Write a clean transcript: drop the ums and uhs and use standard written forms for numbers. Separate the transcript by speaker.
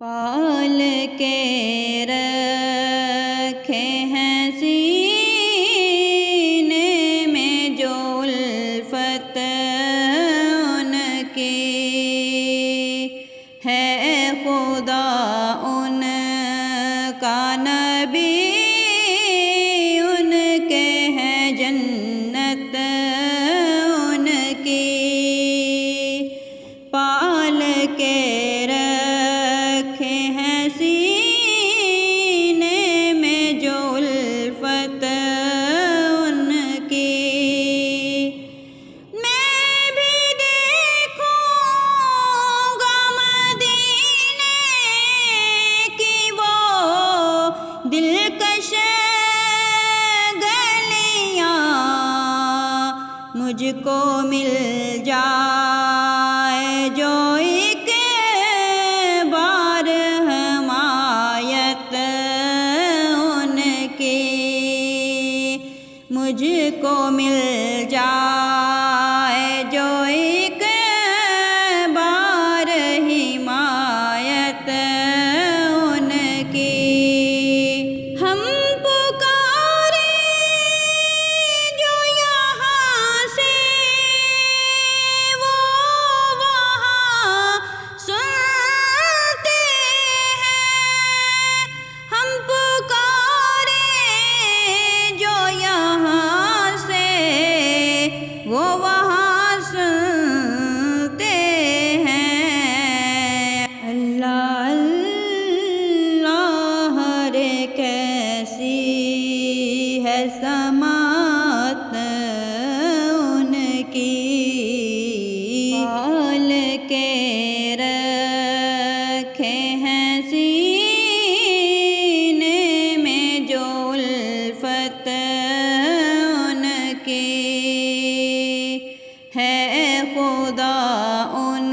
Speaker 1: पाल के रखे हैं सीने में जो उल्फत उनकी है, खुदा उनका नबी उनके हैं जन्नत उनकी। पाल के रखे हैं सीने में जो उल्फत उनकी। मैं भी देखूंगा मदीने की वो दिलकश गलियां, मुझको मिल जाए जो एक बार हमायत उनकी, मुझको मिल जाए जो एक बार हिमायत उनकी। हम पुकारे जो यहाँ से वो वहाँ सुनते हैं। हम पुकारे जो यहाँ से वो वहाँ सुनते हैं। अल्लाह अल्लाह रे कैसी है समात उनकी। पाल के रखे हैं सीने में जो उल्फत उनकी है, खुदा उन